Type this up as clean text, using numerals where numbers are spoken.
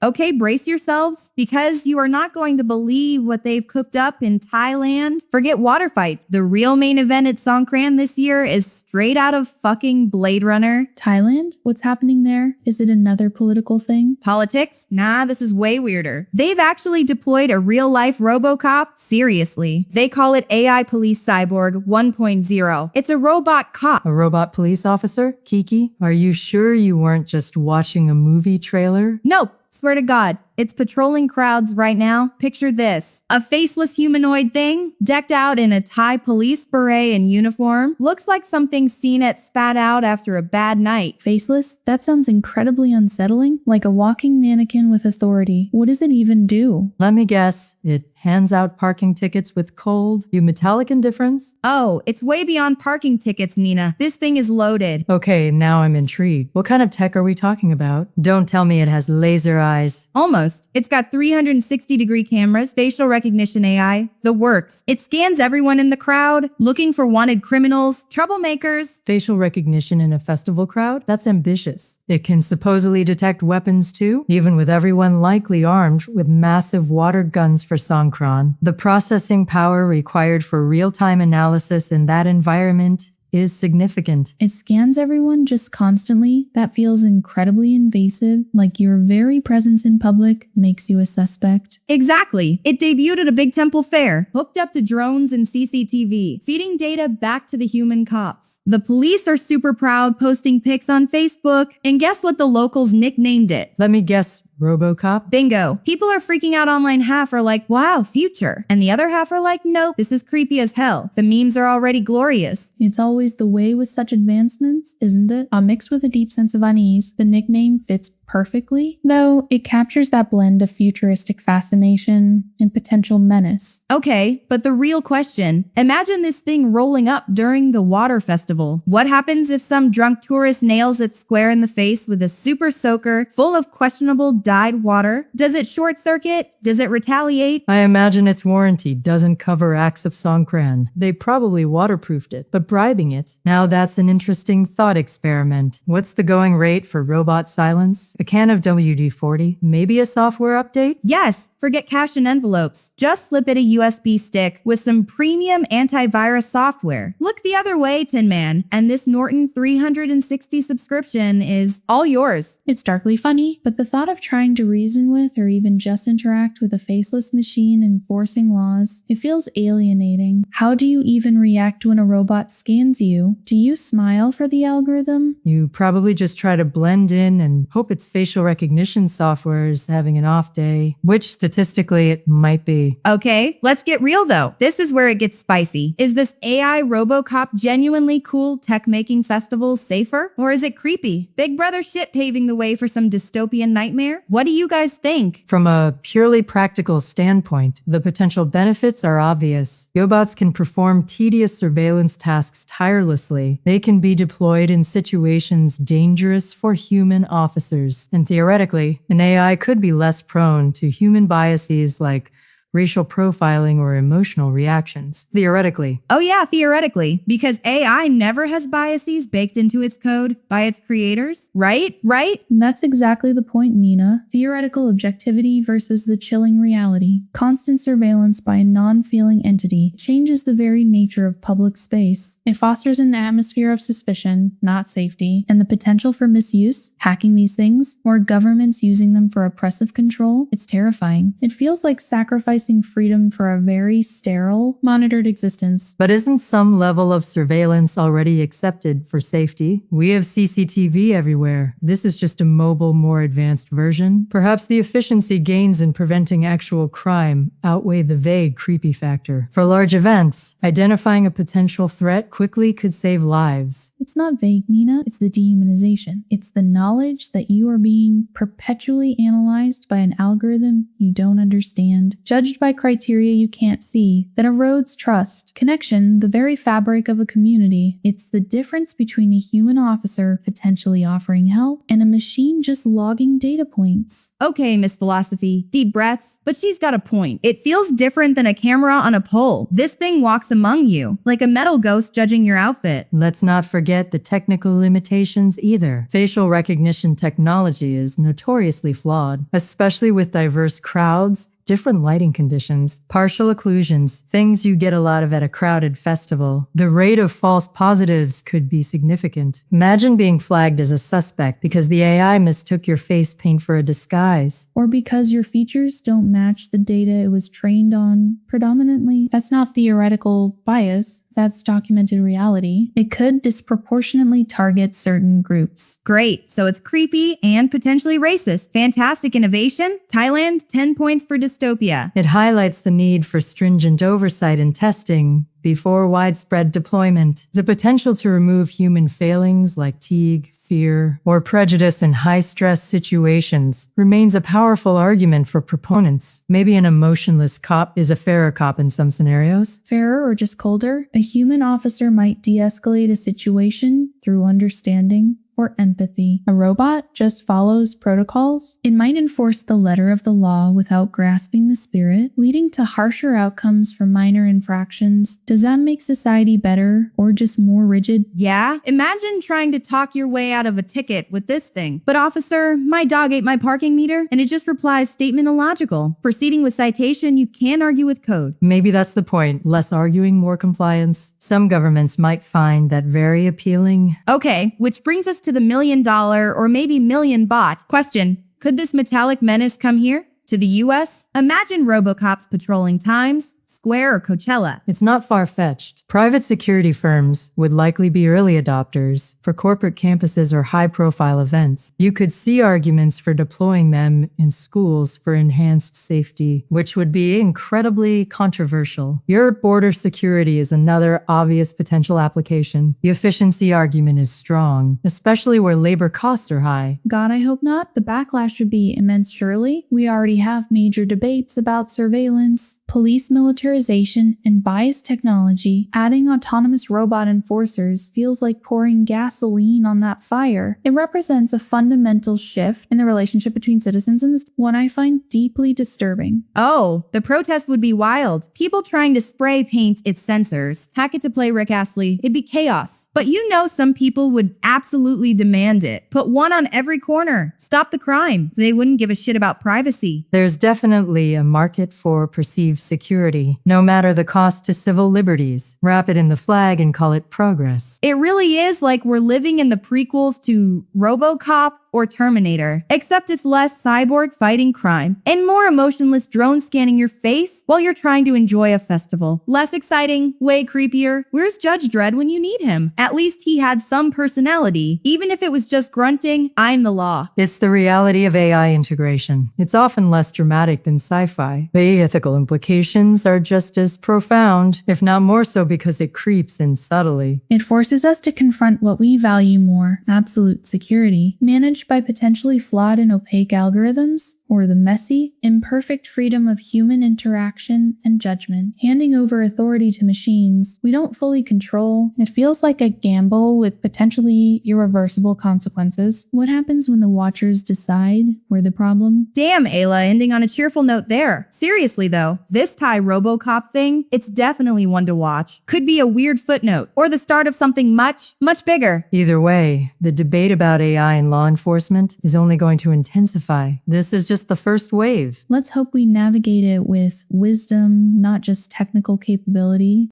Okay, brace yourselves, because you are not going to believe what they've cooked up in Thailand. Forget water fights. The real main event at Songkran this year is straight out of fucking Blade Runner. Thailand? What's happening there? Is it another political thing? Politics? Nah, this is way weirder. They've actually deployed a real-life RoboCop. Seriously. They call it AI Police Cyborg 1.0. It's a robot cop. A robot police officer? Kiki, are you sure you weren't just watching a movie trailer? Nope. Swear to God, it's patrolling crowds right now. Picture this. A faceless humanoid thing, decked out in a Thai police beret and uniform. Looks like something seen at spat out after a bad night. Faceless? That sounds incredibly unsettling. Like a walking mannequin with authority. What does it even do? Let me guess. It hands out parking tickets with cold, metallic indifference? Oh, it's way beyond parking tickets, Nina. This thing is loaded. Okay, now I'm intrigued. What kind of tech are we talking about? Don't tell me it has laser eyes. Almost. It's got 360-degree cameras, facial recognition AI, the works. It scans everyone in the crowd, looking for wanted criminals, troublemakers. Facial recognition in a festival crowd? That's ambitious. It can supposedly detect weapons too, even with everyone likely armed with massive water guns for Songkran. The processing power required for real-time analysis in that environment is significant. It scans everyone just constantly. That feels incredibly invasive, like your very presence in public makes you a suspect. Exactly. It debuted at a big temple fair, hooked up to drones and CCTV, feeding data back to the human cops. The police are super proud, posting pics on Facebook, and guess what the locals nicknamed it? Let me guess. RoboCop? Bingo. People are freaking out online. Half are like, wow, future. And the other half are like, nope, this is creepy as hell. The memes are already glorious. It's always the way with such advancements, isn't it? Mixed with a deep sense of unease, the nickname fits perfectly, though it captures that blend of futuristic fascination and potential menace. Okay, but the real question, imagine this thing rolling up during the water festival. What happens if some drunk tourist nails it square in the face with a super soaker full of questionable dyed water? Does it short circuit? Does it retaliate? I imagine its warranty doesn't cover acts of Songkran. They probably waterproofed it, but bribing it? Now that's an interesting thought experiment. What's the going rate for robot silence? A can of WD-40? Maybe a software update? Yes, forget cash and envelopes. Just slip it a USB stick with some premium antivirus software. Look the other way, Tin Man, and this Norton 360 subscription is all yours. It's darkly funny, but the thought of trying to reason with or even just interact with a faceless machine enforcing laws, it feels alienating. How do you even react when a robot scans you? Do you smile for the algorithm? You probably just try to blend in and hope its facial recognition software is having an off day, which statistically it might be. Okay, let's get real though. This is where it gets spicy. Is this AI RoboCop genuinely cool tech-making festivals safer? Or is it creepy? Big Brother shit paving the way for some dystopian nightmare? What do you guys think? From a purely practical standpoint, the potential benefits are obvious. Robots can perform tedious surveillance tasks tirelessly. They can be deployed in situations dangerous for human officers. And theoretically, an AI could be less prone to human biases like racial profiling or emotional reactions. Theoretically. Oh yeah, theoretically. Because AI never has biases baked into its code by its creators, right? And that's exactly the point, Nina. Theoretical objectivity versus the chilling reality. Constant surveillance by a non-feeling entity changes the very nature of public space. It fosters an atmosphere of suspicion, not safety, and the potential for misuse, hacking these things, or governments using them for oppressive control. It's terrifying. It feels like sacrificing freedom for a very sterile, monitored existence. But isn't some level of surveillance already accepted for safety? We have CCTV everywhere. This is just a mobile, more advanced version. Perhaps the efficiency gains in preventing actual crime outweigh the vague, creepy factor. For large events, identifying a potential threat quickly could save lives. It's not vague, Nina. It's the dehumanization. It's the knowledge that you are being perpetually analyzed by an algorithm you don't understand. Judging judged by criteria you can't see, that erodes trust, connection, the very fabric of a community. It's the difference between a human officer potentially offering help and a machine just logging data points. Okay, Miss Philosophy, deep breaths, but she's got a point. It feels different than a camera on a pole. This thing walks among you, like a metal ghost judging your outfit. Let's not forget the technical limitations either. Facial recognition technology is notoriously flawed, especially with diverse crowds, different lighting conditions, partial occlusions, things you get a lot of at a crowded festival. The rate of false positives could be significant. Imagine being flagged as a suspect because the AI mistook your face paint for a disguise. Or because your features don't match the data it was trained on predominantly. That's not theoretical bias. That's documented reality. It could disproportionately target certain groups. Great, so it's creepy and potentially racist. Fantastic innovation. Thailand, 10 points for dystopia. It highlights the need for stringent oversight and testing before widespread deployment. The potential to remove human failings like fatigue, fear, or prejudice in high-stress situations remains a powerful argument for proponents. Maybe an emotionless cop is a fairer cop in some scenarios. Fairer or just colder? A human officer might de-escalate a situation through understanding or empathy. A robot just follows protocols. It might enforce the letter of the law without grasping the spirit, leading to harsher outcomes for minor infractions. Does that make society better or just more rigid? Yeah? Imagine trying to talk your way out of a ticket with this thing. But officer, my dog ate my parking meter, and it just replies statement illogical. Proceeding with citation, you can't argue with code. Maybe that's the point. Less arguing, more compliance. Some governments might find that very appealing. Okay, which brings us to the $1 million or maybe million bot question. Could this metallic menace come here? To the US? Imagine RoboCops patrolling Times Square or Coachella. It's not far-fetched. Private security firms would likely be early adopters for corporate campuses or high-profile events. You could see arguments for deploying them in schools for enhanced safety, which would be incredibly controversial. Your border security is another obvious potential application. The efficiency argument is strong, especially where labor costs are high. God, I hope not. The backlash would be immense surely. We already have major debates about surveillance, police militarization, and biased technology. Adding autonomous robot enforcers feels like pouring gasoline on that fire. It represents a fundamental shift in the relationship between citizens and this one I find deeply disturbing. Oh, the protest would be wild. People trying to spray paint its sensors. Hack it to play Rick Astley. It'd be chaos. But you know some people would absolutely demand it. Put one on every corner. Stop the crime. They wouldn't give a shit about privacy. There's definitely a market for perceived security, no matter the cost to civil liberties. Wrap it in the flag and call it progress. It really is like we're living in the prequels to RoboCop or Terminator, except it's less cyborg fighting crime and more emotionless drone scanning your face while you're trying to enjoy a festival. Less exciting, way creepier. Where's Judge Dredd when you need him? At least he had some personality, even if it was just grunting, I'm the law. It's the reality of AI integration. It's often less dramatic than sci-fi. The ethical implications are just as profound, if not more so because it creeps in subtly. It forces us to confront what we value more, absolute security, managed by potentially flawed and opaque algorithms, or the messy, imperfect freedom of human interaction and judgment. Handing over authority to machines we don't fully control, it feels like a gamble with potentially irreversible consequences. What happens when the watchers decide we're the problem? Damn, Ayla, ending on a cheerful note there. Seriously though, this Thai RoboCop thing, it's definitely one to watch. Could be a weird footnote, or the start of something much, much bigger. Either way, the debate about AI in law enforcement is only going to intensify. This is just the first wave. Let's hope we navigate it with wisdom, not just technical capability.